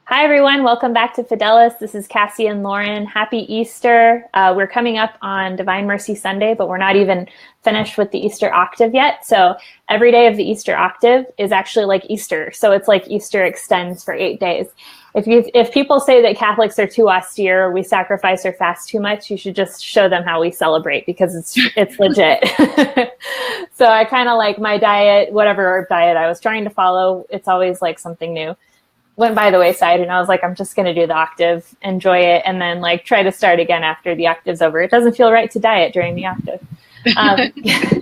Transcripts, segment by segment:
Hi, everyone. Welcome back to Fidelis. This is Cassie and Lauren. Happy Easter. We're coming up on Divine Mercy Sunday, but we're not even finished with the Easter octave yet. So every day of the Easter octave is actually like Easter. So it's like Easter extends for 8 days. If people say that Catholics are too austere, we sacrifice or fast too much, you should just show them how we celebrate because it's legit. So I kind of like my diet, whatever diet I was trying to follow. It's always like something new. Went by the wayside, and I was like, I'm just going to do the octave, enjoy it, and then like try to start again after the octave's over. It doesn't feel right to diet during the octave.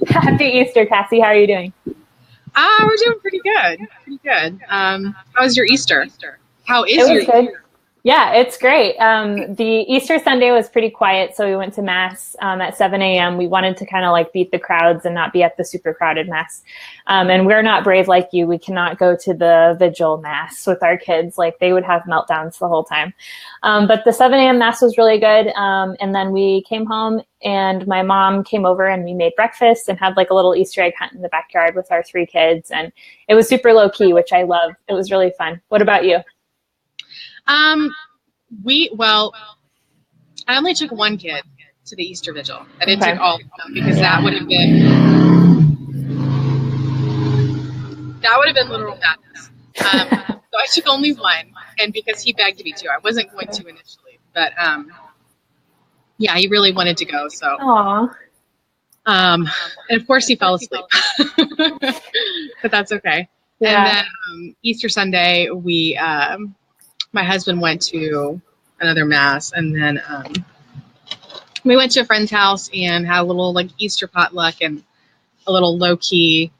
Happy Easter, Cassie. How are you doing? We're doing pretty good. Pretty good. How was your Easter? How is It your was good. Yeah, it's great. The Easter Sunday was pretty quiet, so we went to Mass at 7 a.m. We wanted to kind of like beat the crowds and not be at the super crowded Mass. And we're not brave like you. We cannot go to the vigil Mass with our kids. Like they would have meltdowns the whole time. But the 7 a.m. Mass was really good. And then we came home and my mom came over and we made breakfast and had like a little Easter egg hunt in the backyard with our 3 kids. And it was super low key, which I love. It was really fun. What about you? I only took one kid to the Easter Vigil. I didn't Okay. take all of them because Yeah. that would have been literal madness. So I took only one, and because he begged me to, I wasn't going to initially, but yeah, he really wanted to go. So, Aw. and of course he fell asleep, but that's okay. Yeah. And then Easter Sunday, my husband went to another Mass, and then we went to a friend's house and had a little like Easter potluck and a little low key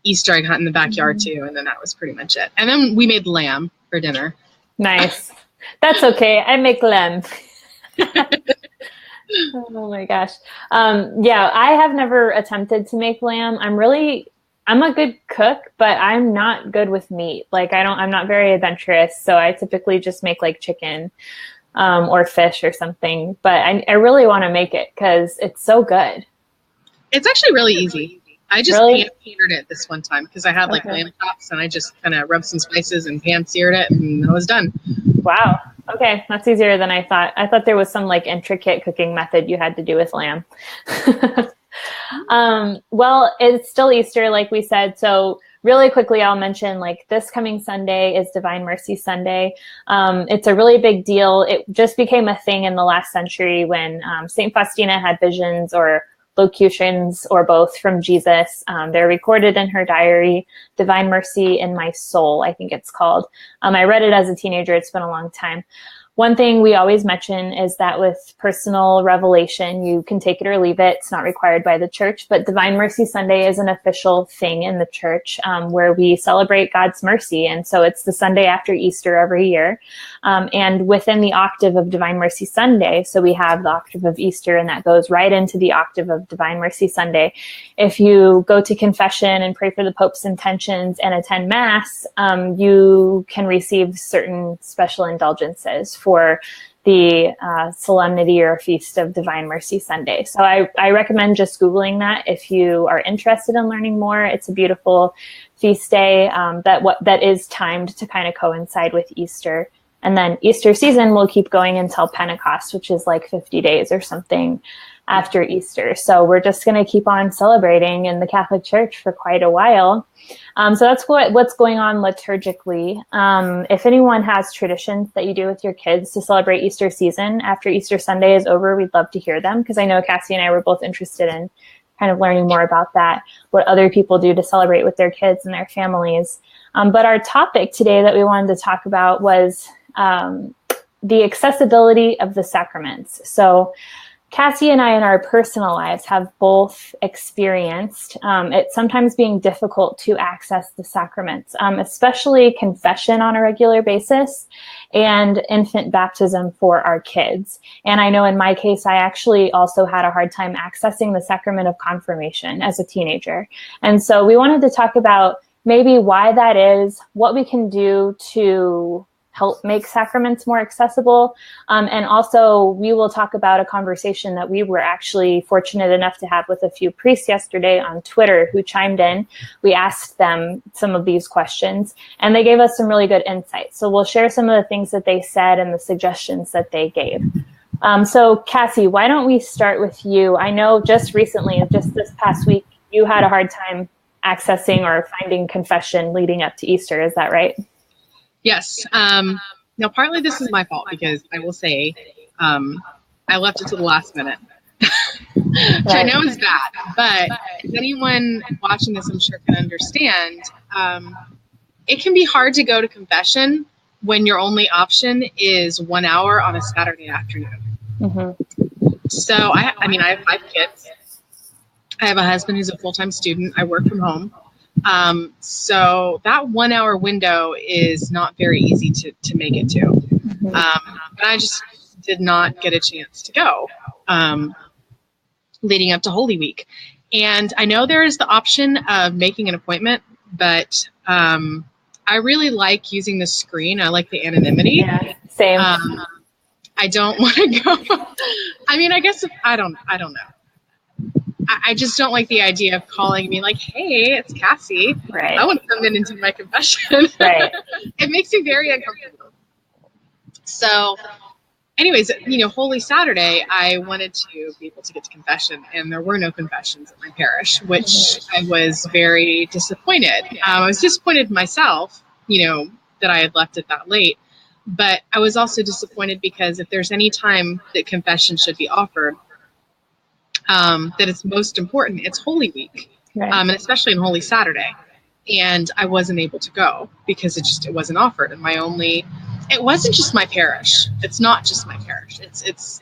Easter egg hunt in the backyard too. And then that was pretty much it. And then we made lamb for dinner. Nice. That's okay. I make lamb. Oh my gosh. Yeah, I have never attempted to make lamb. I'm a good cook, but I'm not good with meat. Like I'm not very adventurous. So I typically just make like chicken, or fish or something. But I really want to make it because it's so good. It's actually really easy. I just Really? pan-seared it this one time because I had like Okay. lamb chops and I just kind of rubbed some spices and pan-seared it and I was done. Wow. Okay, that's easier than I thought. I thought there was some like intricate cooking method you had to do with lamb. Well, it's still Easter, like we said. So really quickly, I'll mention like this coming Sunday is Divine Mercy Sunday. It's a really big deal. It just became a thing in the last century when Saint Faustina had visions or locutions or both from Jesus. They're recorded in her diary, Divine Mercy in My Soul, I think it's called. I read it as a teenager. It's been a long time. One thing we always mention is that with personal revelation, you can take it or leave it. It's not required by the church, but Divine Mercy Sunday is an official thing in the church where we celebrate God's mercy. And so it's the Sunday after Easter every year. And within the octave of Divine Mercy Sunday, so we have the octave of Easter and that goes right into the octave of Divine Mercy Sunday. If you go to confession and pray for the Pope's intentions and attend Mass, you can receive certain special indulgences for the solemnity or feast of Divine Mercy Sunday. So I recommend just Googling that if you are interested in learning more. It's a beautiful feast day that is timed to kind of coincide with Easter. And then Easter season will keep going until Pentecost, which is like 50 days or something after Easter. So we're just going to keep on celebrating in the Catholic Church for quite a while. So that's what's going on liturgically. If anyone has traditions that you do with your kids to celebrate Easter season after Easter Sunday is over, we'd love to hear them because I know Cassie and I were both interested in kind of learning more about that, what other people do to celebrate with their kids and their families. But our topic today that we wanted to talk about was the accessibility of the sacraments. So Cassie and I in our personal lives have both experienced it sometimes being difficult to access the sacraments, especially confession on a regular basis and infant baptism for our kids. And I know in my case, I actually also had a hard time accessing the sacrament of confirmation as a teenager. And so we wanted to talk about maybe why that is, what we can do to help make sacraments more accessible. And also, we will talk about a conversation that we were actually fortunate enough to have with a few priests yesterday on Twitter who chimed in. We asked them some of these questions, and they gave us some really good insights. So we'll share some of the things that they said and the suggestions that they gave. So Cassie, why don't we start with you? I know just recently, just this past week, you had a hard time accessing or finding confession leading up to Easter. Is that right? Yes. Now, partly this is my fault because I will say I left it to the last minute, which I know is bad. But as anyone watching this, I'm sure can understand, it can be hard to go to confession when your only option is 1 hour on a Saturday afternoon. Mm-hmm. So, I mean, I have 5 kids. I have a husband who's a full-time student. I work from home. So that 1 hour window is not very easy to make it to. Mm-hmm. But I just did not get a chance to go leading up to Holy Week. And I know there is the option of making an appointment, but I really like using the screen. I like the anonymity. Yeah, same. I don't want to go. I mean, I guess I don't know. I just don't like the idea of calling me like, hey, it's Cassie. Right. I want to come in and do my confession. Right. It makes me very uncomfortable. So anyways, Holy Saturday, I wanted to be able to get to confession, and there were no confessions at my parish, which I was very disappointed. I was disappointed myself, that I had left it that late. But I was also disappointed because if there's any time that confession should be offered, that it's most important, it's Holy Week, Right. And especially on Holy Saturday. And I wasn't able to go because it wasn't offered. And it wasn't just my parish. It's not just my parish. It's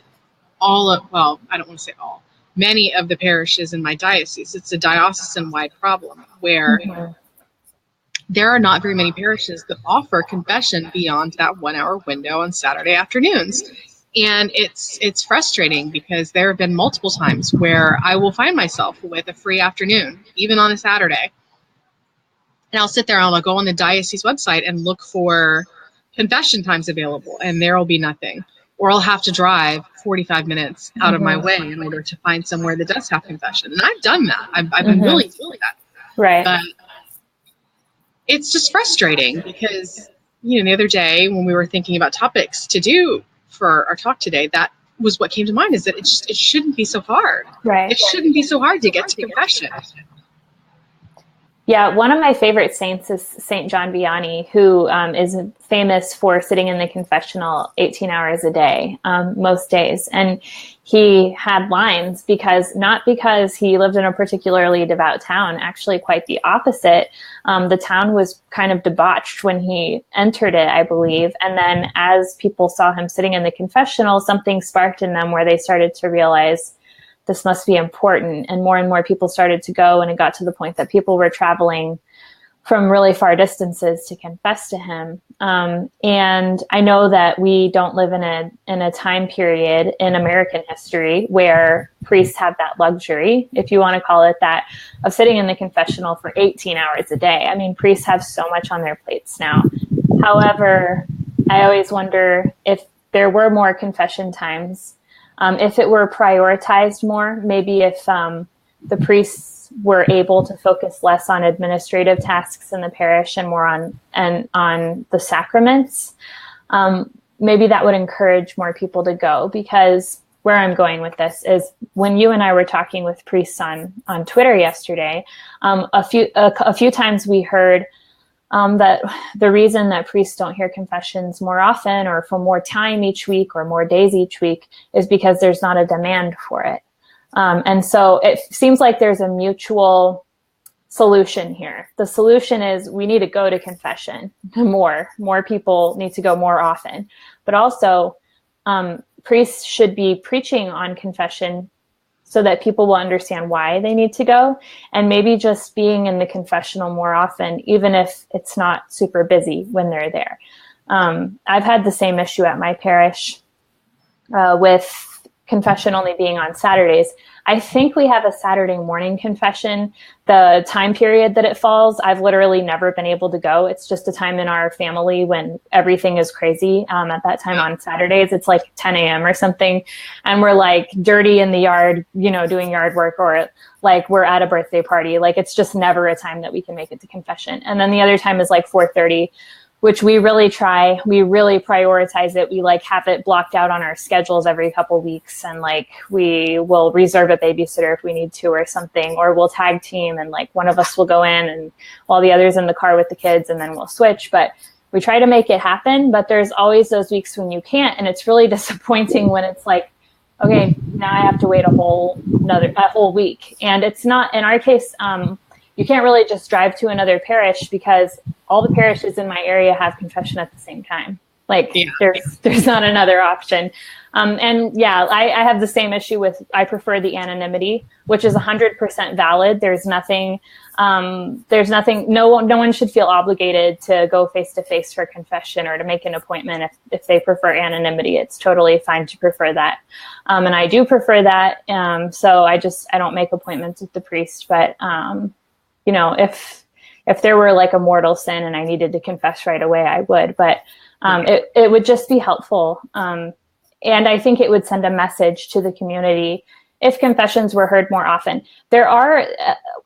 all of, well, I don't want to say all, many of the parishes in my diocese. It's a diocesan-wide problem where there are not very many parishes that offer confession beyond that 1 hour window on Saturday afternoons. And it's frustrating because there have been multiple times where I will find myself with a free afternoon, even on a Saturday. And I'll sit there and I'll go on the diocese website and look for confession times available, and there will be nothing. Or I'll have to drive 45 minutes out of my way in order to find somewhere that does have confession. And I've done that. I've been willing to do that. Right. But it's just frustrating because, the other day when we were thinking about topics to do for our talk today, that was what came to mind, is that it shouldn't be so hard. Right. It shouldn't be so hard to get to confession. Yeah, one of my favorite saints is Saint John Vianney, who is famous for sitting in the confessional 18 hours a day, most days. And he had lines not because he lived in a particularly devout town, actually quite the opposite. The town was kind of debauched when he entered it, I believe. And then as people saw him sitting in the confessional, something sparked in them where they started to realize this must be important. And more people started to go, and it got to the point that people were traveling from really far distances to confess to him. And I know that we don't live in a time period in American history where priests have that luxury, if you want to call it that, of sitting in the confessional for 18 hours a day. I mean, priests have so much on their plates now. However, I always wonder if there were more confession times, if it were prioritized more, maybe if the priests were able to focus less on administrative tasks in the parish and more on the sacraments, maybe that would encourage more people to go. Because where I'm going with this is, when you and I were talking with priests on Twitter yesterday, a few times we heard that the reason that priests don't hear confessions more often or for more time each week or more days each week is because there's not a demand for it. And so it seems like there's a mutual solution here. The solution is we need to go to confession more. More people need to go more often. But also, priests should be preaching on confession so that people will understand why they need to go, and maybe just being in the confessional more often, even if it's not super busy when they're there. I've had the same issue at my parish with confession only being on Saturdays. I think we have a Saturday morning confession. The time period that it falls, I've literally never been able to go. It's just a time in our family when everything is crazy. At that time on Saturdays, it's like 10 a.m. or something. And we're like dirty in the yard, doing yard work, or like we're at a birthday party. Like it's just never a time that we can make it to confession. And then the other time is like 4:30, which we really prioritize it. We like have it blocked out on our schedules every couple weeks. And like, we will reserve a babysitter if we need to or something, or we'll tag team and like one of us will go in and while the other's in the car with the kids, and then we'll switch. But we try to make it happen, but there's always those weeks when you can't. And it's really disappointing when it's like, okay, now I have to wait a whole week. And it's not, in our case, you can't really just drive to another parish because all the parishes in my area have confession at the same time. Like there's not another option. And yeah, I have the same issue with, I prefer the anonymity, which is 100% valid. There's nothing, no one should feel obligated to go face to face for confession or to make an appointment. If they prefer anonymity, it's totally fine to prefer that. And I do prefer that. So I don't make appointments with the priest, but, if there were like a mortal sin and I needed to confess right away, I would, but it would just be helpful. And I think it would send a message to the community if confessions were heard more often. There are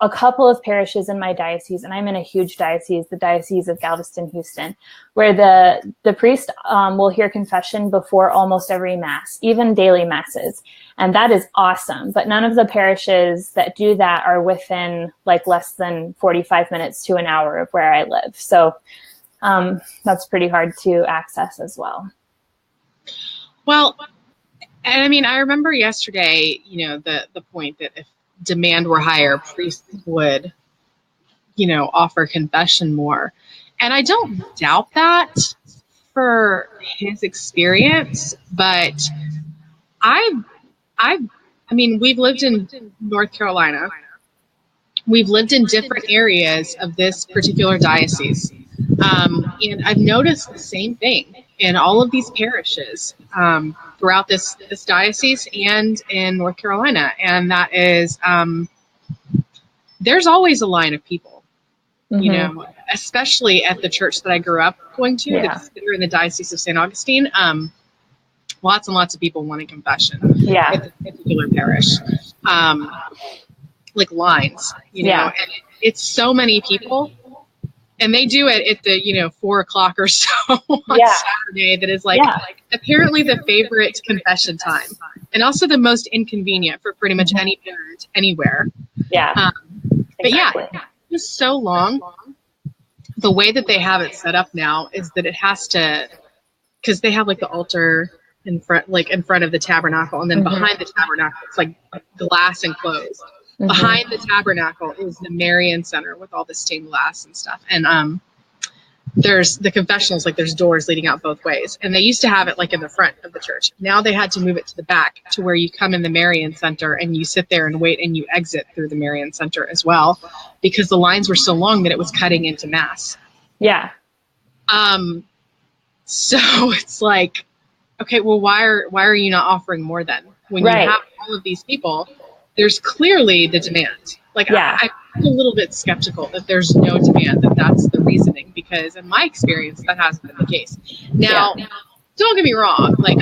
a couple of parishes in my diocese, and I'm in a huge diocese, the Diocese of Galveston, Houston, where the priest will hear confession before almost every mass, even daily masses. And that is awesome. But none of the parishes that do that are within like less than 45 minutes to an hour of where I live. So that's pretty hard to access as well. Well, and I mean, I remember yesterday, the point that if demand were higher, priests would, offer confession more. And I don't doubt that for his experience, but I mean, we've lived in North Carolina. We've lived in different areas of this particular diocese. And I've noticed the same thing in all of these parishes throughout this diocese and in North Carolina. And that is, there's always a line of people, especially at the church that I grew up going to, that's in the Diocese of St. Augustine. Lots and lots of people wanting confession at this particular parish. Like lines, and it's so many people. And they do it at the, 4 o'clock or so on Saturday. That is like apparently the favorite confession time, and also the most inconvenient for pretty much any parent anywhere. Yeah. But it's so long. The way that they have it set up now is that it has to, because they have like the altar in front of the tabernacle, and then behind the tabernacle, it's like glass enclosed. Behind the tabernacle is the Marian Center with all the stained glass and stuff. And there's the confessionals, like there's doors leading out both ways. And they used to have it like in the front of the church. Now they had to move it to the back to where you come in the Marian Center and you sit there and wait and you exit through the Marian Center as well, because the lines were so long that it was cutting into mass. Yeah. So it's like, okay, well, why are you not offering more then? When you have all of these people, there's clearly the demand. Like, I'm a little bit skeptical that there's no demand, that's the reasoning, because in my experience, that hasn't been the case. Now, don't get me wrong, like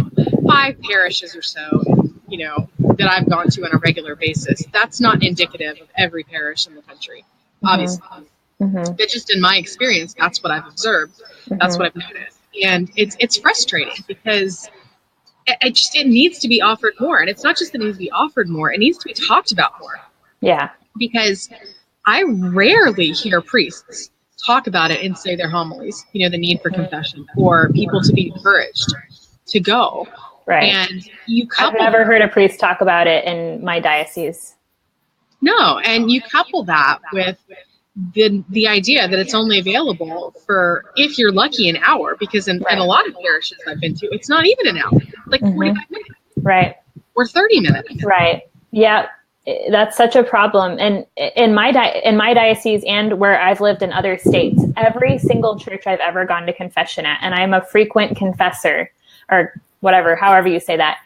5 parishes or so, that I've gone to on a regular basis, that's not indicative of every parish in the country, obviously. But just in my experience, that's what I've observed. That's what I've noticed. And it's frustrating because it needs to be offered more. And it's not just that it needs to be offered more, it needs to be talked about more. Yeah. Because I rarely hear priests talk about it and say their homilies, the need for confession or people to be encouraged to go. Right. And I've never heard a priest talk about it in my diocese. No. And you couple that with the idea that it's only available for, if you're lucky, an hour, because in a lot of parishes I've been to, it's not even an hour, like 45 minutes. Right. Or 30 minutes. Right. Yeah. That's such a problem. And in my diocese and where I've lived in other states, every single church I've ever gone to confession at, and I'm a frequent confessor or whatever, however you say that,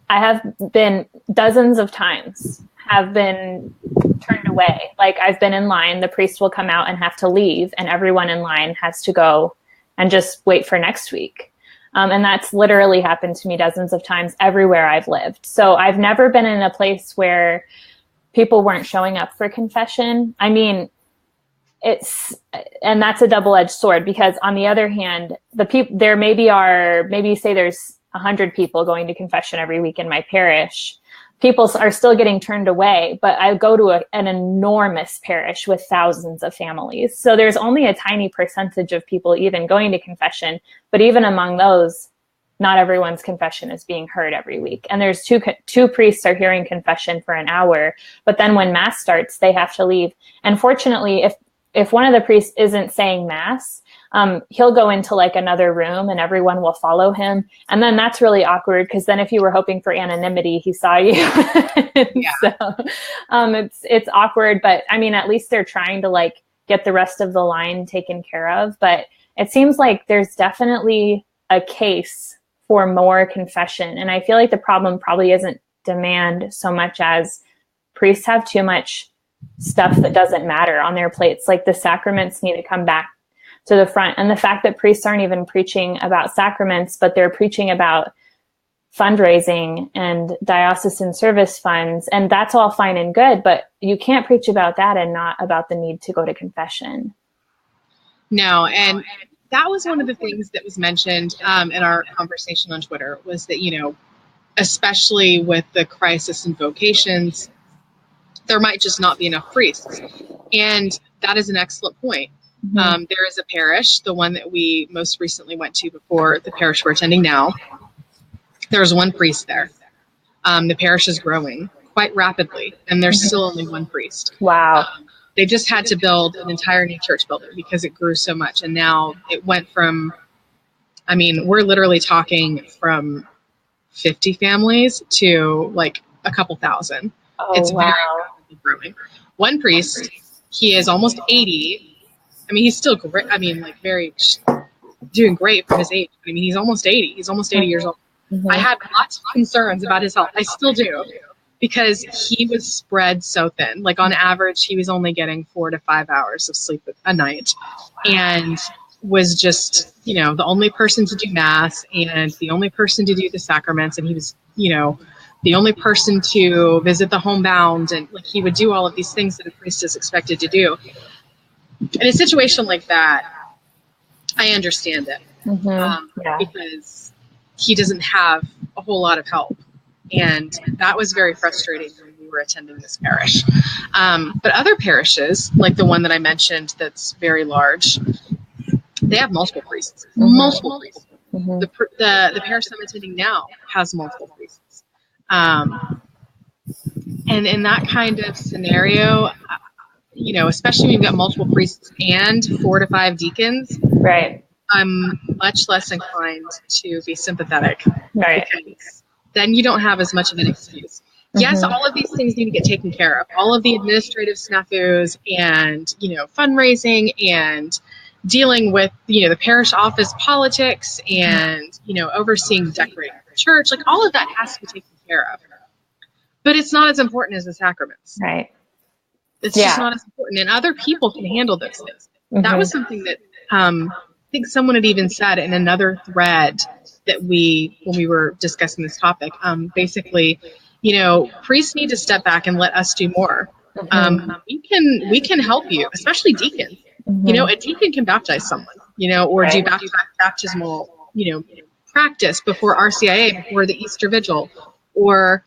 I have been dozens of times have been turned away. Like I've been in line, the priest will come out and have to leave, and everyone in line has to go and just wait for next week. And that's literally happened to me dozens of times everywhere I've lived. So I've never been in a place where people weren't showing up for confession. I mean, and that's a double-edged sword, because on the other hand, there maybe you say there's 100 people going to confession every week in my parish. People are still getting turned away, but I go to an enormous parish with thousands of families. So there's only a tiny percentage of people even going to confession. But even among those, not everyone's confession is being heard every week. And there's two priests are hearing confession for an hour, but then when Mass starts, they have to leave. And fortunately, if one of the priests isn't saying Mass, he'll go into like another room and everyone will follow him. And then that's really awkward, because then if you were hoping for anonymity, he saw you. Yeah. So it's awkward, but I mean, at least they're trying to like get the rest of the line taken care of. But it seems like there's definitely a case for more confession. And I feel like the problem probably isn't demand so much as priests have too much stuff that doesn't matter on their plates. Like the sacraments need to come back to the front. And the fact that priests aren't even preaching about sacraments, but they're preaching about fundraising and diocesan service funds. And that's all fine and good, but you can't preach about that and not about the need to go to confession. No. And that was one of the things that was mentioned in our conversation on Twitter, was that, you know, especially with the crisis in vocations, there might just not be enough priests. And that is an excellent point. Mm-hmm. There is a parish, the one that we most recently went to before the parish we're attending now. There's one priest there. The parish is growing quite rapidly, and there's still only one priest. Wow. They just had to build an entire new church building because it grew so much. And now it went from, I mean, we're literally talking from 50 families to like a couple thousand. Oh, it's wow. very rapidly growing. One priest, he is almost 80. I mean, he's still great. I mean, like doing great for his age. I mean, he's almost 80. He's almost 80 years old. Mm-hmm. I had lots of concerns about his health. I still do, because he was spread so thin. Like on average, he was only getting 4 to 5 hours of sleep a night, and was just, you know, the only person to do Mass and the only person to do the sacraments. And he was, you know, the only person to visit the homebound, and like he would do all of these things that a priest is expected to do. In a situation like that, I understand it. Mm-hmm. Because he doesn't have a whole lot of help. And that was very frustrating when we were attending this parish. But other parishes, like the one that I mentioned that's very large, they have multiple priests. Mm-hmm. Multiple priests. Mm-hmm. The parish I'm attending now has multiple priests. And in that kind of scenario, you know, especially when you've got multiple priests and 4 to 5 deacons, right? I'm much less inclined to be sympathetic, right? Because then you don't have as much of an excuse. Mm-hmm. Yes, all of these things need to get taken care of. All of the administrative snafus and, you know, fundraising and dealing with, you know, the parish office politics and, you know, overseeing decorating the church, like all of that has to be taken care of. But it's not as important as the sacraments. Right. It's just not as important. And other people can handle those things. Mm-hmm. That was something that I think someone had even said in another thread that when we were discussing this topic, basically, you know, priests need to step back and let us do more. Mm-hmm. We can help you, especially deacons. Mm-hmm. You know, a deacon can baptize someone, you know, or do baptismal, you know, practice before RCIA, before the Easter Vigil, or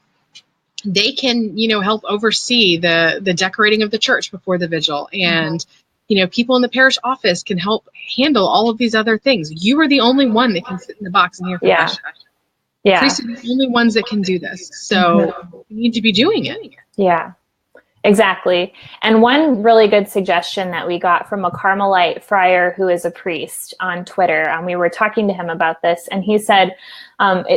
they can, you know, help oversee the decorating of the church before the vigil. And, mm-hmm. you know, people in the parish office can help handle all of these other things. You are the only one that can sit in the box and hear confession. Yeah. Priests are the only ones that can do this. So mm-hmm. you need to be doing it. Yeah, exactly. And one really good suggestion that we got from a Carmelite friar who is a priest on Twitter, we were talking to him about this, and he said,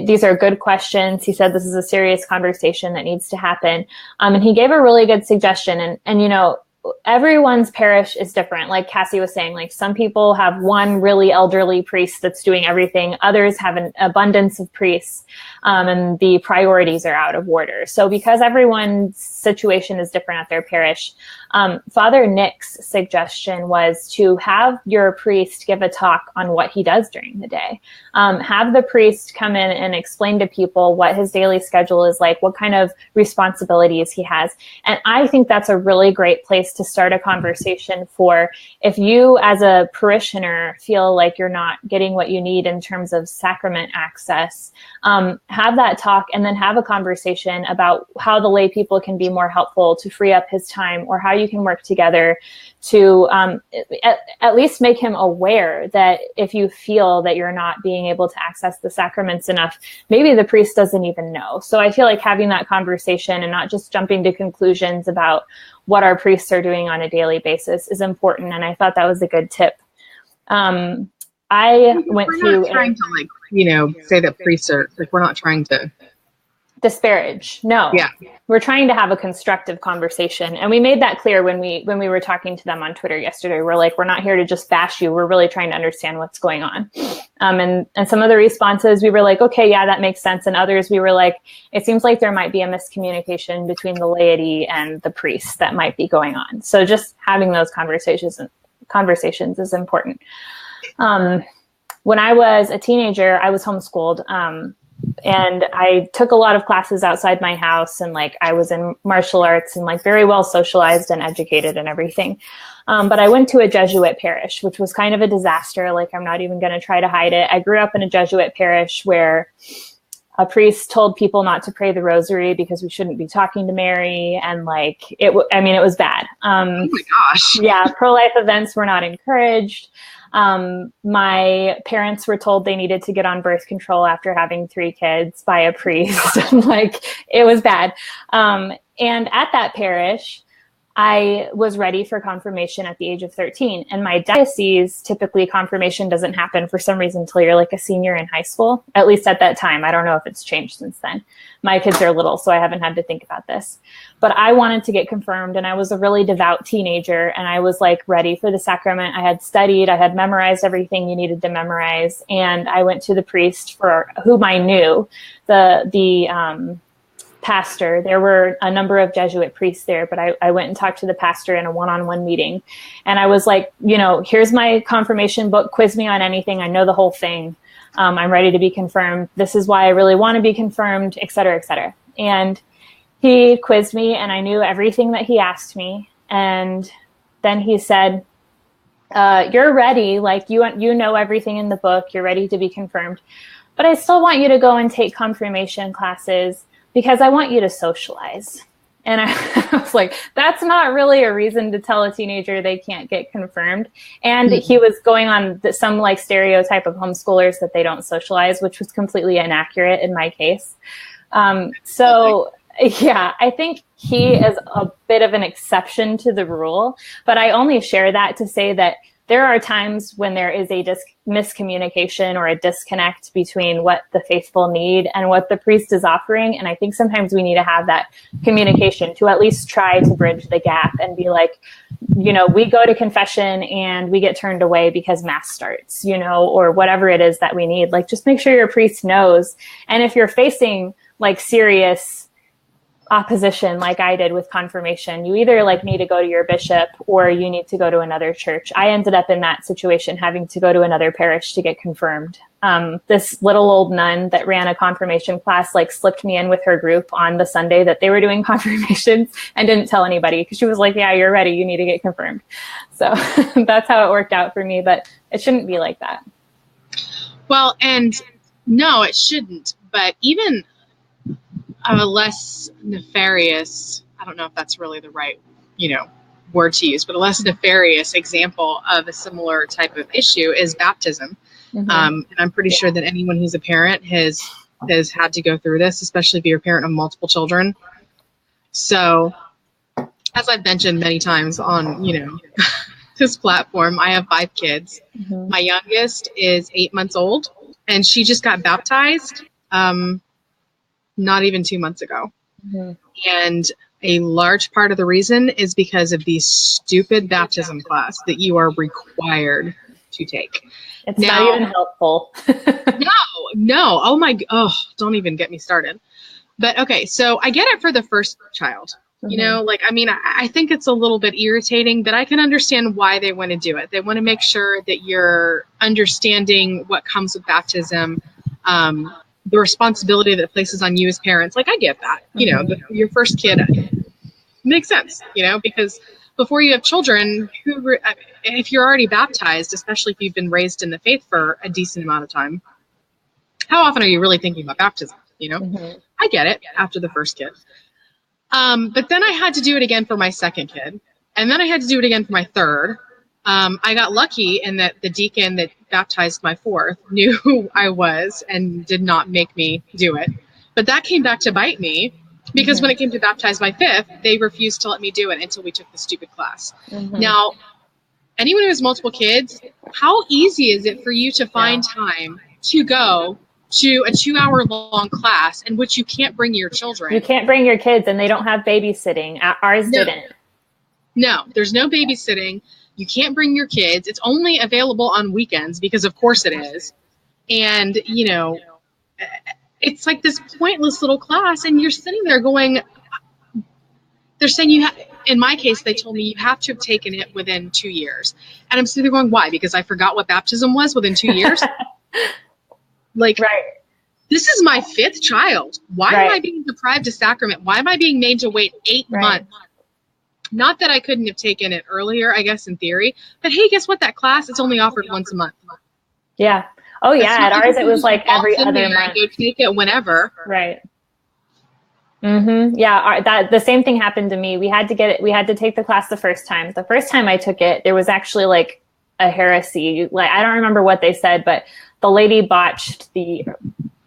these are good questions. He said, this is a serious conversation that needs to happen. And he gave a really good suggestion. And, you know, everyone's parish is different. Like Cassie was saying, like some people have one really elderly priest that's doing everything. Others have an abundance of priests, and the priorities are out of order. So because everyone's situation is different at their parish, Father Nick's suggestion was to have your priest give a talk on what he does during the day. Have the priest come in and explain to people what his daily schedule is like, what kind of responsibilities he has. And I think that's a really great place to start a conversation for if you as a parishioner feel like you're not getting what you need in terms of sacrament access. Have that talk and then have a conversation about how the lay people can be more helpful to free up his time, or how you can work together to at least make him aware that if you feel that you're not being able to access the sacraments enough, maybe the priest doesn't even know. So I feel like having that conversation and not just jumping to conclusions about what our priests are doing on a daily basis is important. And I thought that was a good tip. I went we're to not trying to like, say that priests are like, we're not trying to disparage. No, yeah. We're trying to have a constructive conversation. And we made that clear when we were talking to them on Twitter yesterday. We're like, we're not here to just bash you. We're really trying to understand what's going on. And some of the responses, we were like, okay, yeah, that makes sense. And others, we were like, it seems like there might be a miscommunication between the laity and the priests that might be going on. So just having those conversations is important. When I was a teenager, I was homeschooled. And I took a lot of classes outside my house, and like I was in martial arts and like very well socialized and educated and everything. But I went to a Jesuit parish, which was kind of a disaster. Like I'm not even going to try to hide it. I grew up in a Jesuit parish where a priest told people not to pray the rosary because we shouldn't be talking to Mary. And like, it was bad. Oh my gosh. Yeah. Pro-life events were not encouraged. My parents were told they needed to get on birth control after having 3 kids by a priest. Like it was bad. And at that parish, I was ready for confirmation at the age of 13. And my diocese, typically confirmation doesn't happen for some reason until you're like a senior in high school, at least at that time. I don't know if it's changed since then. My kids are little, so I haven't had to think about this. But I wanted to get confirmed, and I was a really devout teenager, and I was like ready for the sacrament. I had studied, I had memorized everything you needed to memorize, and I went to the priest for whom I knew, the pastor. There were a number of Jesuit priests there, but I went and talked to the pastor in a one-on-one meeting. And I was like, here's my confirmation book, quiz me on anything. I know the whole thing. I'm ready to be confirmed. This is why I really want to be confirmed, et cetera, et cetera. And he quizzed me, and I knew everything that he asked me. And then he said, you're ready. Like you know everything in the book. You're ready to be confirmed. But I still want you to go and take confirmation classes because I want you to socialize. And I was like, that's not really a reason to tell a teenager they can't get confirmed. And he was going on some like stereotype of homeschoolers that they don't socialize, which was completely inaccurate in my case. So yeah, I think he is a bit of an exception to the rule, but I only share that to say that there are times when there is a miscommunication or a disconnect between what the faithful need and what the priest is offering. And I think sometimes we need to have that communication to at least try to bridge the gap and be like, we go to confession and we get turned away because mass starts, or whatever it is that we need. Like, just make sure your priest knows. And if you're facing like serious opposition like I did with confirmation, you either like need to go to your bishop or you need to go to another church. I ended up in that situation having to go to another parish to get confirmed. This little old nun that ran a confirmation class like slipped me in with her group on the Sunday that they were doing confirmations and didn't tell anybody because she was like, yeah, you're ready, you need to get confirmed. So that's how it worked out for me, but it shouldn't be like that. Well, and no, it shouldn't, but even a less nefarious, I don't know if that's really the right, word to use, but a less nefarious example of a similar type of issue is baptism. Mm-hmm. And I'm pretty sure that anyone who's a parent has had to go through this, especially if you're a parent of multiple children. So as I've mentioned many times on, this platform, I have 5 kids. Mm-hmm. My youngest is 8 months old, and she just got baptized not even 2 months ago. Mm-hmm. And a large part of the reason is because of the stupid baptism class that you are required to take. It's not even helpful. No. Oh, don't even get me started. But okay, so I get it for the first child. You know, like, I mean, I think it's a little bit irritating, but I can understand why they want to do it. They want to make sure that you're understanding what comes with baptism, the responsibility that it places on you as parents. Like, I get that. You know, your first kid makes sense, you know, because before you have children, if you're already baptized, especially if you've been raised in the faith for a decent amount of time, how often are you really thinking about baptism? You know, I get it after the first kid. But then I had to do it again for my second kid. And then I had to do it again for my third. I got lucky in that the deacon that baptized my fourth knew who I was and did not make me do it. But that came back to bite me because when it came to baptize my fifth, they refused to let me do it until we took the stupid class. Now, anyone who has multiple kids, how easy is it for you to find time to go to a 2-hour long class in which you can't bring your children? You can't bring your kids, and they don't have babysitting. Ours didn't. No, there's no babysitting. You can't bring your kids. It's only available on weekends because, of course, it is. And, you know, it's like this pointless little class, and you're sitting there going, they're saying in my case, they told me you have to have taken it within 2 years. And I'm sitting there going, why? Because I forgot what baptism was within 2 years? Like, this is my fifth child. Why am I being deprived of sacrament? Why am I being made to wait 8 months? Not that I couldn't have taken it earlier, I guess, in theory. But hey, guess what? That class, it's only offered once a month. Yeah. Oh, yeah. At ours, it was like every other month. Go take it whenever. Right. Yeah. The same thing happened to me. We had to take the class the first time. The first time I took it, there was actually like a heresy. Like, I don't remember what they said, but the lady botched the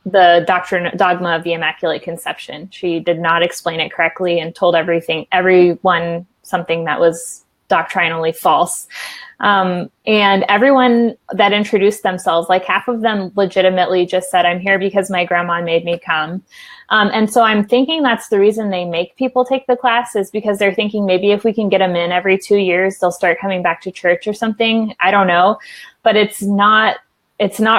dogma of the Immaculate Conception. She did not explain it correctly and told everyone something that was doctrinally false. And everyone that introduced themselves, like half of them legitimately just said, I'm here because my grandma made me come. And so I'm thinking that's the reason they make people take the class, is because they're thinking maybe if we can get them in every 2 years, they'll start coming back to church or something. I don't know, but it's not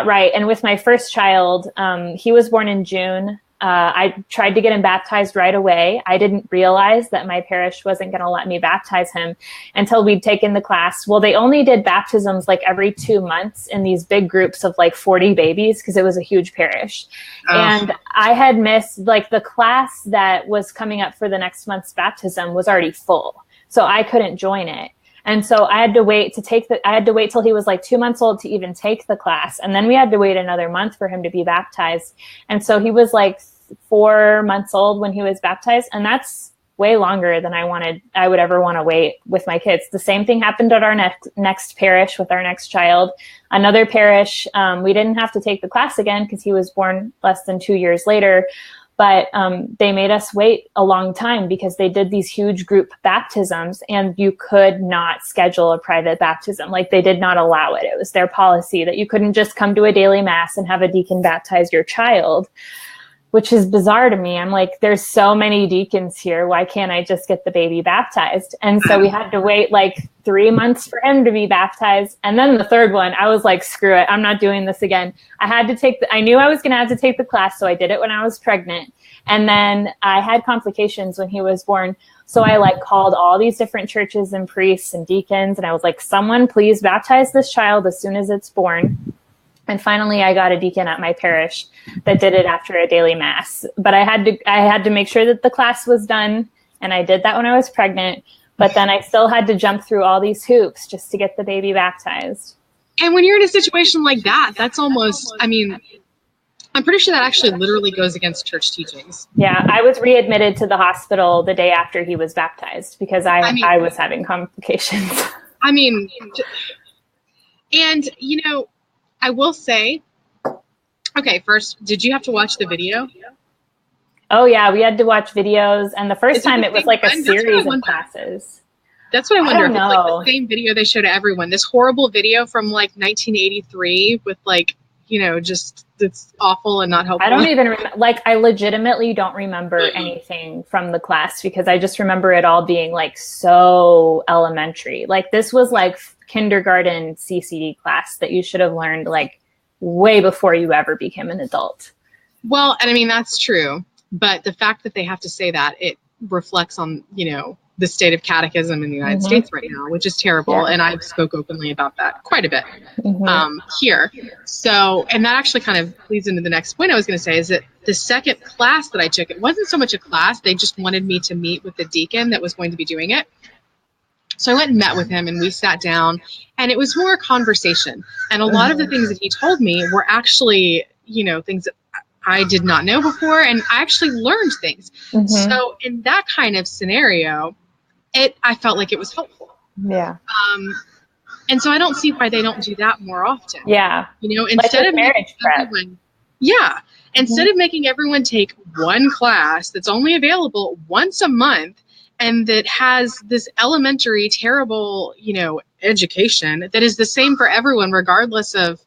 right. And with my first child, he was born in June. I tried to get him baptized right away. I didn't realize that my parish wasn't going to let me baptize him until we'd taken the class. Well, they only did baptisms like every 2 months in these big groups of like 40 babies because it was a huge parish. And I had missed, like, the class that was coming up for the next month's baptism was already full. So I couldn't join it. And so I had to wait till he was like 2 months old to even take the class. And then we had to wait another month for him to be baptized. And so he was like 4 months old when he was baptized. And that's way longer than I would ever want to wait with my kids. The same thing happened at our next parish with our next child. Another parish, we didn't have to take the class again because he was born less than 2 years later. But they made us wait a long time because they did these huge group baptisms and you could not schedule a private baptism. Like, they did not allow it. It was their policy that you couldn't just come to a daily mass and have a deacon baptize your child, which is bizarre to me. I'm like, there's so many deacons here. Why can't I just get the baby baptized? And so we had to wait like 3 months for him to be baptized. And then the third one, I was like, screw it. I'm not doing this again. I knew I was going to have to take the class. So I did it when I was pregnant. And then I had complications when he was born. So I like called all these different churches and priests and deacons. And I was like, someone please baptize this child as soon as it's born. And finally, I got a deacon at my parish that did it after a daily mass. But I had to make sure that the class was done. And I did that when I was pregnant. But then I still had to jump through all these hoops just to get the baby baptized. And when you're in a situation like that, that's almost, I mean, I'm pretty sure that actually literally goes against church teachings. Yeah, I was readmitted to the hospital the day after he was baptized because I was having complications. I mean, and, you know, I will say, okay, first, did you have to watch the video? Oh, yeah, we had to watch videos. And the first time it was like a series of classes. That's what I wonder. If it's like the same video they show to everyone. This horrible video from like 1983 with like, just it's awful and not helpful. I don't even remember, like, I legitimately don't remember anything from the class because I just remember it all being like so elementary. Like this was like kindergarten CCD class that you should have learned like way before you ever became an adult. Well, and I mean, that's true. But the fact that they have to say that, it reflects on, the state of catechism in the United States right now, which is terrible. Yeah. And I've spoke openly about that quite a bit here. So, and that actually kind of leads into the next point I was going to say is that the second class that I took, it wasn't so much a class. They just wanted me to meet with the deacon that was going to be doing it. So I went and met with him and we sat down and it was more a conversation. And a lot of the things that he told me were actually, things that I did not know before. And I actually learned things. So in that kind of scenario, I felt like it was helpful. Yeah. And so I don't see why they don't do that more often. Yeah. Instead of marriage prep. Instead of making everyone take one class that's only available once a month and that has this elementary, terrible, education that is the same for everyone, regardless of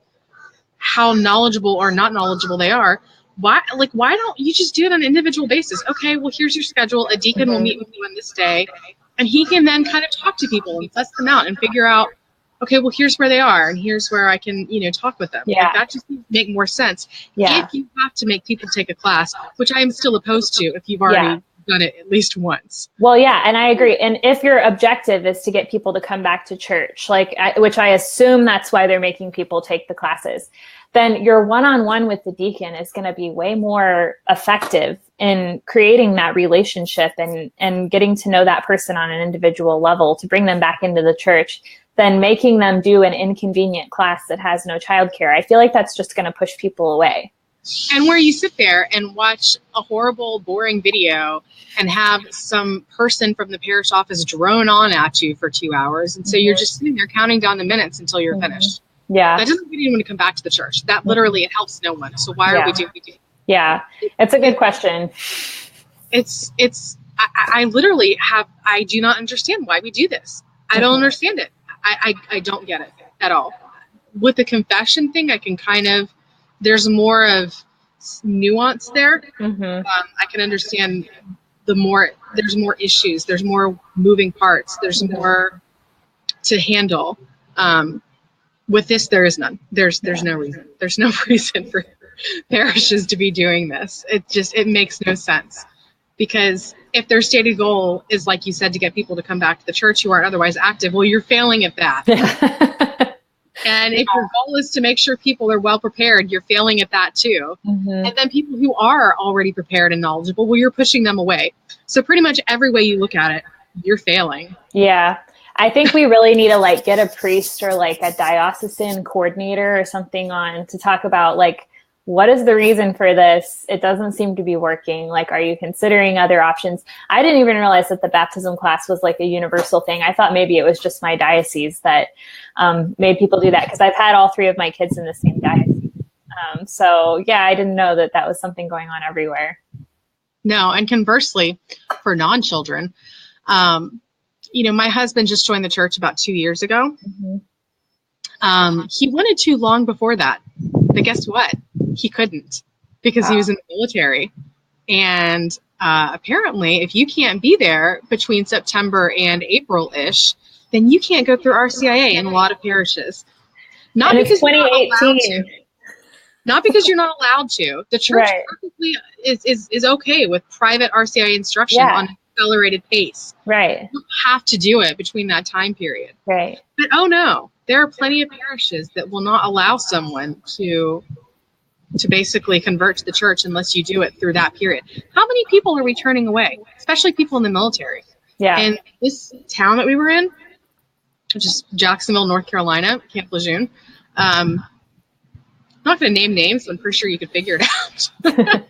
how knowledgeable or not knowledgeable they are. Why don't you just do it on an individual basis? Okay, well, here's your schedule. A deacon will meet with you on this day. And he can then kind of talk to people and suss them out and figure out, okay, well, here's where they are and here's where I can, talk with them. Yeah. Like, that just make more sense. Yeah. If you have to make people take a class, which I am still opposed to if you've already done it at least once. Well, yeah, and I agree. And if your objective is to get people to come back to church, which I assume that's why they're making people take the classes, then your one-on-one with the deacon is going to be way more effective in creating that relationship and getting to know that person on an individual level to bring them back into the church than making them do an inconvenient class that has no childcare. I feel like that's just going to push people away. And where you sit there and watch a horrible, boring video and have some person from the parish office drone on at you for 2 hours. And so you're just sitting there counting down the minutes until you're finished. Yeah. That doesn't get anyone to come back to the church. That literally, it helps no one. So why are we doing it? Yeah. It's a good question. I literally I do not understand why we do this. I don't understand it. I don't get it at all. With the confession thing, I can there's more of nuance there. I can understand there's more issues. There's more moving parts. There's more to handle. With this, there is none. There's no reason. There's no reason for parishes to be doing this. It makes no sense. Because if their stated goal is, like you said, to get people to come back to the church who aren't otherwise active, well, you're failing at that. And if your goal is to make sure people are well prepared, you're failing at that too. And then people who are already prepared and knowledgeable, well, you're pushing them away. So pretty much every way you look at it, you're failing. Yeah. I think we really need to get a priest or a diocesan coordinator or something on to talk about what is the reason for this? It doesn't seem to be working. Are you considering other options? I didn't even realize that the baptism class was a universal thing. I thought maybe it was just my diocese that made people do that because I've had all 3 of my kids in the same diocese. So yeah, I didn't know that was something going on everywhere. No, and conversely, for non-children, my husband just joined the church about 2 years ago. He wanted to long before that, but guess what? He couldn't because he was in the military. And apparently, if you can't be there between September and April-ish, then you can't go through RCIA in a lot of parishes. Not because 2018. Not because you're not allowed to. The church perfectly is okay with private RCIA instruction on an accelerated pace. Right. You don't have to do it between that time period. Right. But oh no, there are plenty of parishes that will not allow someone to basically convert to the church unless you do it through that period. How many people are we turning away, especially people in the military? Yeah. And this town that we were in, which is Jacksonville, North Carolina, Camp Lejeune. I'm not going to name names, but I'm pretty sure you could figure it out.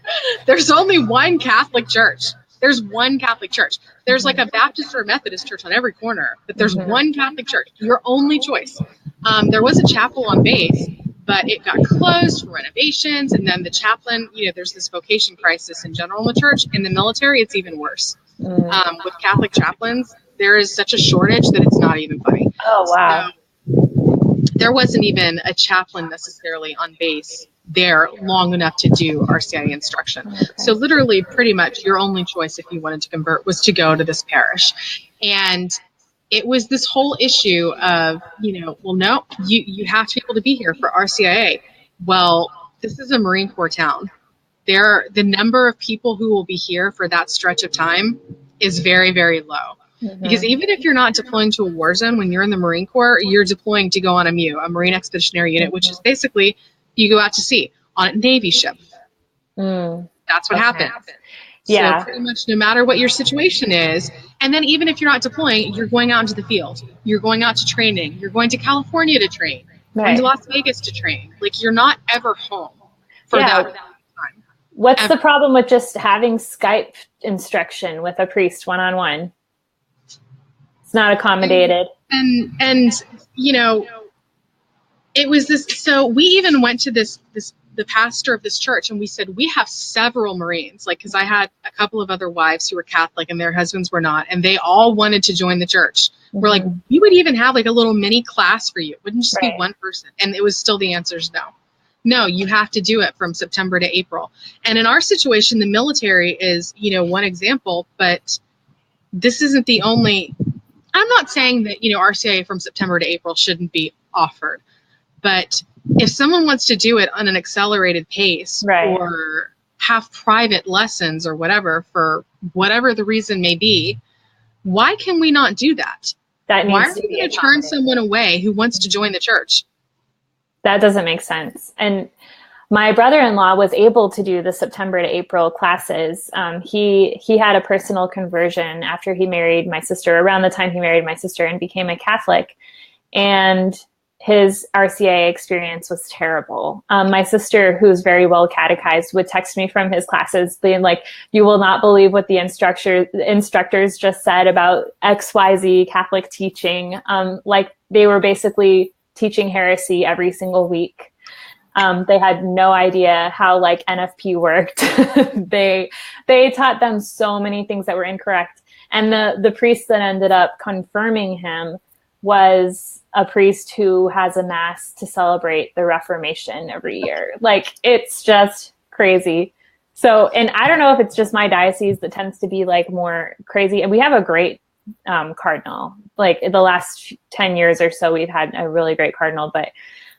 There's only one Catholic church. There's one Catholic church. There's a Baptist or a Methodist church on every corner, but there's one Catholic church. Your only choice. There was a chapel on base, but it got closed for renovations. And then the chaplain, there's this vocation crisis in general in the church. In the military, it's even worse. With Catholic chaplains, there is such a shortage that it's not even funny. Oh, wow. there wasn't even a chaplain necessarily on base there long enough to do RCIA instruction. Okay. So literally pretty much your only choice if you wanted to convert was to go to this parish. And it was this whole issue of, well, no, you have to be able to be here for RCIA. Well, this is a Marine Corps town. The number of people who will be here for that stretch of time is very, very low. Because even if you're not deploying to a war zone, when you're in the Marine Corps, you're deploying to go on a MU, a Marine Expeditionary Unit, which is basically you go out to sea on a Navy ship. That's what happens. Yeah. So pretty much no matter what your situation is, and then even if you're not deploying, you're going out into the field. You're going out to training. You're going to California to train. Going to Las Vegas to train. Like, you're not ever home for that time. What's the problem with just having Skype instruction with a priest one-on-one? It's not accommodated. And it was this. So we even went to the pastor of this church, and we said, we have several Marines, like, because I had a couple of other wives who were Catholic and their husbands were not, and they all wanted to join the church. We're like, we would even have like a little mini class for you. It wouldn't just be one person. And it was still the answer is no. No, you have to do it from September to April. And in our situation, the military is, one example, but this isn't the only. I'm not saying that, RCIA from September to April shouldn't be offered. But if someone wants to do it on an accelerated pace or have private lessons or whatever, for whatever the reason may be, why can we not do that? Why are we going to turn someone away who wants to join the church? That doesn't make sense. And my brother-in-law was able to do the September to April classes. He had a personal conversion after he married my sister, around the time he married my sister and became a Catholic. And his RCIA experience was terrible. My sister, who's very well catechized, would text me from his classes being like, you will not believe what the instructors just said about XYZ Catholic teaching. Like, they were basically teaching heresy every single week. They had no idea how like NFP worked. They taught them so many things that were incorrect. And the priest that ended up confirming him was a priest who has a mass to celebrate the Reformation every year. Like, it's just crazy. So, and I don't know if it's just my diocese that tends to be like more crazy. And we have a great cardinal. Like, in the last 10 years or so, we've had a really great cardinal, but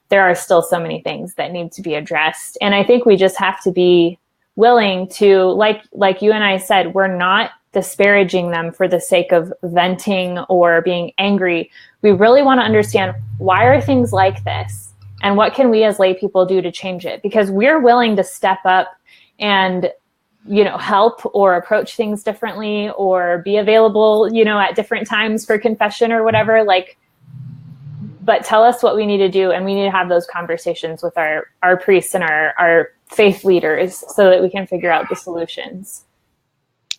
there are still so many things that need to be addressed. And I think we just have to be willing to, like you and I said, we're not disparaging them for the sake of venting or being angry. We really want to understand, why are things like this? And what can we as lay people do to change it? Because we're willing to step up and, help or approach things differently or be available, at different times for confession or whatever. Like, but tell us what we need to do. And we need to have those conversations with our priests and our faith leaders so that we can figure out the solutions.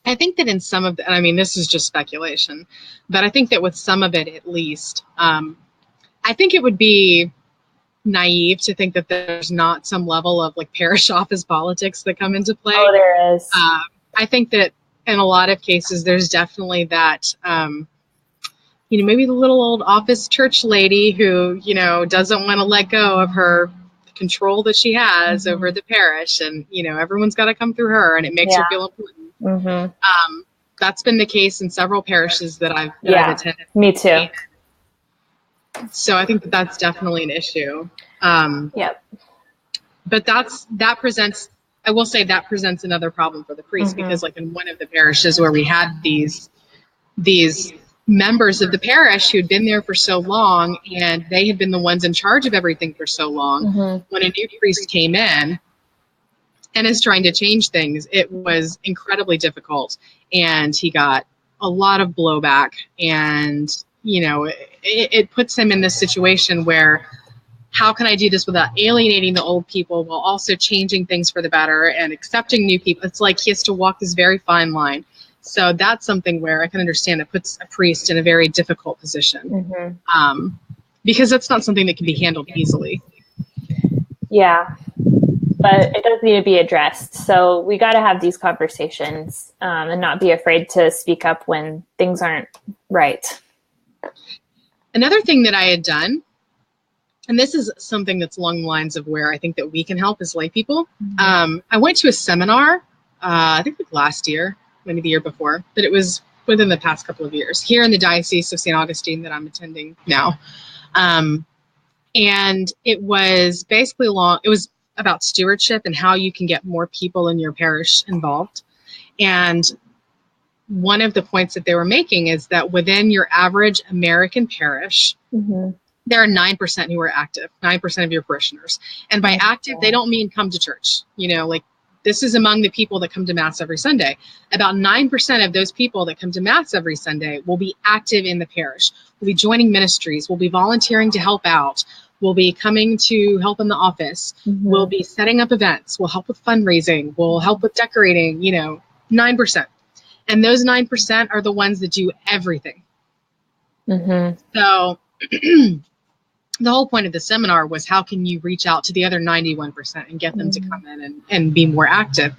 I think that in some of the, I mean, this is just speculation, but I think that with some of it, at least, I think it would be naive to think that there's not some level of like parish office politics that come into play. Oh, there is. I think that in a lot of cases, there's definitely that, maybe the little old office church lady who, doesn't want to let go of her control that she has over the parish, and, everyone's got to come through her, and it makes her feel important. That's been the case in several parishes that I've attended. Me too. So I think that's definitely an issue. Yep. But that presents another problem for the priest, because like in one of the parishes where we had these members of the parish who'd been there for so long, and they had been the ones in charge of everything for so long, when a new priest came in and is trying to change things, it was incredibly difficult, and he got a lot of blowback, and it puts him in this situation where, how can I do this without alienating the old people while also changing things for the better and accepting new people? It's like he has to walk this very fine line. So that's something where I can understand it puts a priest in a very difficult position, because that's not something that can be handled easily. Yeah, but it does need to be addressed. So we got to have these conversations and not be afraid to speak up when things aren't right. Another thing that I had done and this is something that's along the lines of where I think that we can help as lay people. I went to a seminar, I think like last year, maybe the year before, but it was within the past couple of years here in the Diocese of St. Augustine that I'm attending now. And it was basically it was about stewardship and how you can get more people in your parish involved. And one of the points that they were making is that within your average American parish, there are 9% who are active, 9% of your parishioners. And by active, they don't mean come to church. You know, like this is among the people that come to Mass every Sunday. About 9% of those people that come to Mass every Sunday will be active in the parish, will be joining ministries, will be volunteering to help out, will be coming to help in the office, will be setting up events, will help with fundraising, will help with decorating, 9%. And those 9% are the ones that do everything. So the whole point of the seminar was how can you reach out to the other 91% and get them to come in and be more active.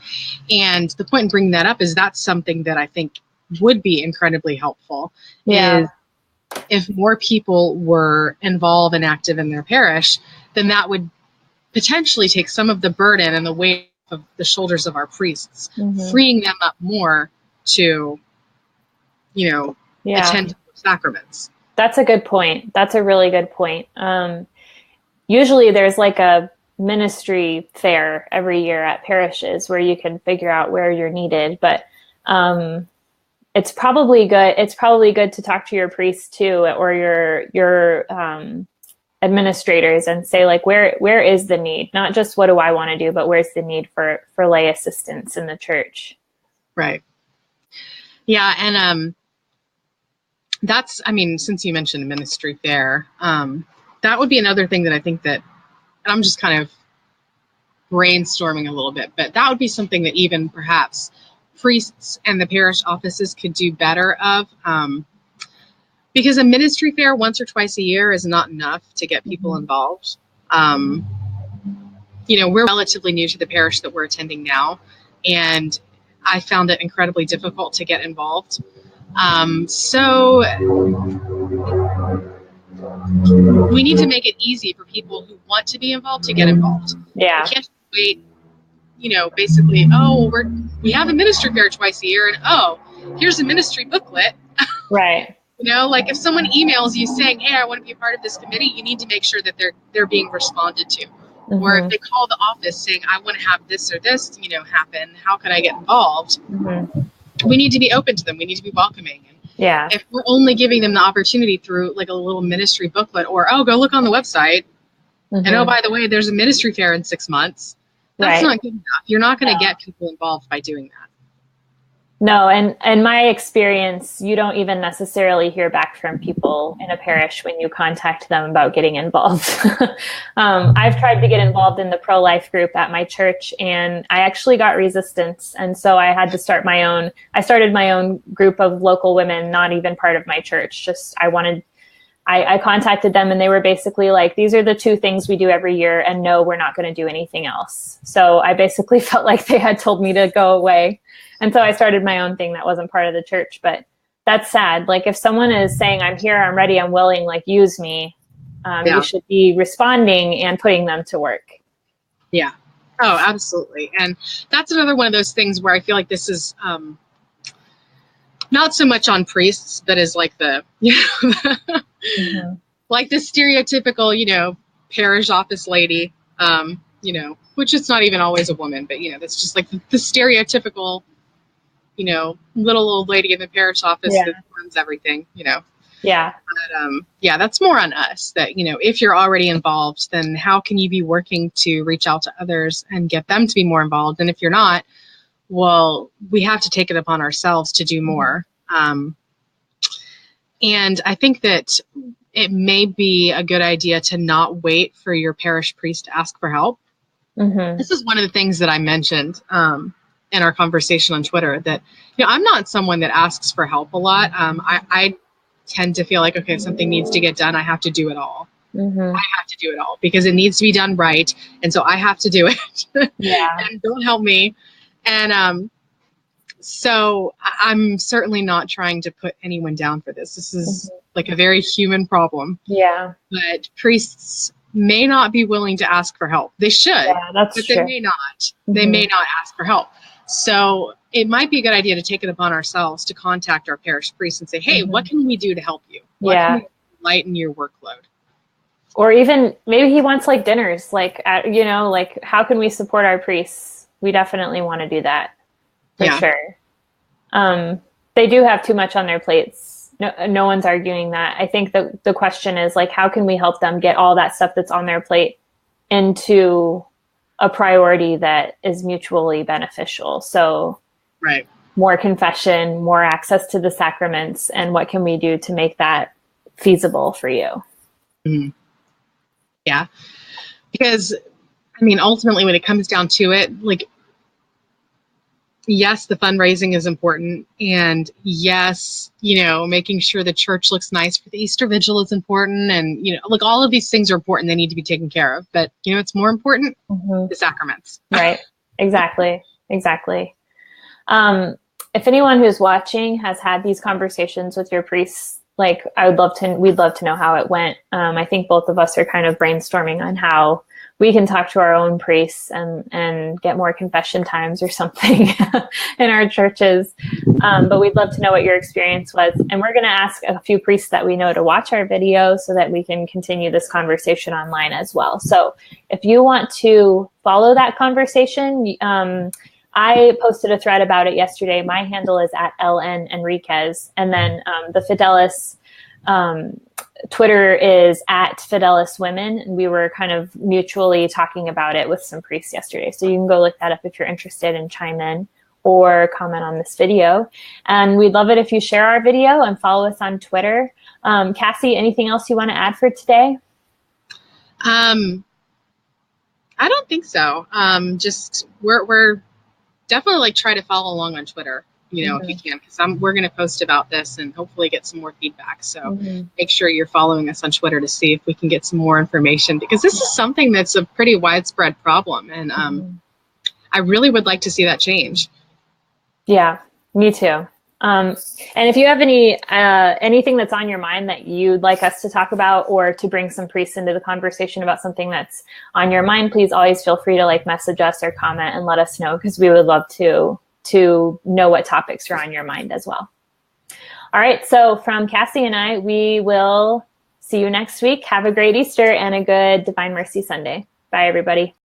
And the point in bringing that up is that's something that I think would be incredibly helpful. Is if more people were involved and active in their parish, then that would potentially take some of the burden and the weight of the shoulders of our priests, freeing them up more to, attend sacraments. That's a good point. That's a really good point. Usually there's like a ministry fair every year at parishes where you can figure out where you're needed, but it's probably good. It's probably good to talk to your priest too, or your administrators, and say like, where is the need? Not just what do I want to do, but where's the need for lay assistance in the church? Right. Yeah, and that's, since you mentioned ministry fair, that would be another thing that I think that, and I'm just kind of brainstorming a little bit, but that would be something that even perhaps priests and the parish offices could do better of, because a ministry fair once or twice a year is not enough to get people involved. We're relatively new to the parish that we're attending now, and I found it incredibly difficult to get involved. So we need to make it easy for people who want to be involved to get involved. Yeah. We can't wait, basically, we have a ministry fair twice a year, and here's a ministry booklet. Right. Like if someone emails you saying, hey, I want to be a part of this committee, you need to make sure that they're being responded to. Or if they call the office saying, I want to have this or this, happen, how can I get involved? We need to be open to them. We need to be welcoming. And if we're only giving them the opportunity through like a little ministry booklet, or, go look on the website, and by the way, there's a ministry fair in 6 months. That's not good enough. You're not going to get people involved by doing that. No, and my experience, you don't even necessarily hear back from people in a parish when you contact them about getting involved. I've tried to get involved in the pro-life group at my church, and I actually got resistance. And so I had to start I started my own group of local women, not even part of my church. I contacted them, and they were basically like, these are the 2 things we do every year, and no, we're not going to do anything else. So I basically felt like they had told me to go away. And so I started my own thing that wasn't part of the church. But that's sad. Like if someone is saying, I'm here, I'm ready, I'm willing, like use me, you should be responding and putting them to work. Yeah. Oh, absolutely. And that's another one of those things where I feel like this is not so much on priests, but is like the, like the stereotypical, parish office lady, which is not even always a woman, but, that's just like the stereotypical, little old lady in the parish office that runs everything, Yeah. But, that's more on us that, if you're already involved, then how can you be working to reach out to others and get them to be more involved? And if you're not, well, we have to take it upon ourselves to do more. And I think that it may be a good idea to not wait for your parish priest to ask for help. This is one of the things that I mentioned in our conversation on Twitter, that, I'm not someone that asks for help a lot. I tend to feel like, okay, if something needs to get done, I have to do it all. I have to do it all because it needs to be done right. And so I have to do it. And don't help me. And so I'm certainly not trying to put anyone down for this. This is like a very human problem. Yeah. But priests may not be willing to ask for help. They should, Yeah, that's but true. they may not. They may not ask for help. So it might be a good idea to take it upon ourselves to contact our parish priest and say, hey, what can we do to help you? What can we do to lighten your workload? Or even maybe he wants like dinners, like, you know, like how can we support our priests? We definitely want to do that for sure. They do have too much on their plates. No one's arguing that. I think the question is like, how can we help them get all that stuff that's on their plate into a priority that is mutually beneficial? So more confession, more access to the sacraments, and what can we do to make that feasible for you? Yeah. Because, I mean, ultimately, when it comes down to it, like, yes, the fundraising is important. And yes, you know, making sure the church looks nice for the Easter Vigil is important. And, you know, like all of these things are important. They need to be taken care of. But, you know, it's more important, the sacraments. Right. Exactly. If anyone who's watching has had these conversations with your priests, like we'd love to know how it went. I think both of us are kind of brainstorming on how we can talk to our own priests and get more confession times or something in our churches. But we'd love to know what your experience was. And we're going to ask a few priests that we know to watch our video so that we can continue this conversation online as well. So if you want to follow that conversation, I posted a thread about it yesterday. My handle is at LN Enriquez. And then the Fidelis Twitter is at Fidelis Women. And we were kind of mutually talking about it with some priests yesterday. So you can go look that up if you're interested and chime in or comment on this video. And we'd love it if you share our video and follow us on Twitter. Cassie, anything else you want to add for today? I don't think so. Just we're definitely like try to follow along on Twitter, you know, if you can, because we're going to post about this and hopefully get some more feedback. So make sure you're following us on Twitter to see if we can get some more information, because this is something that's a pretty widespread problem. And I really would like to see that change. Yeah, me too. And if you have anything that's on your mind that you'd like us to talk about or to bring some priests into the conversation about something that's on your mind, please always feel free to like message us or comment and let us know, because we would love to know what topics are on your mind as well. All right. So from Cassie and I, we will see you next week. Have a great Easter and a good Divine Mercy Sunday. Bye, everybody.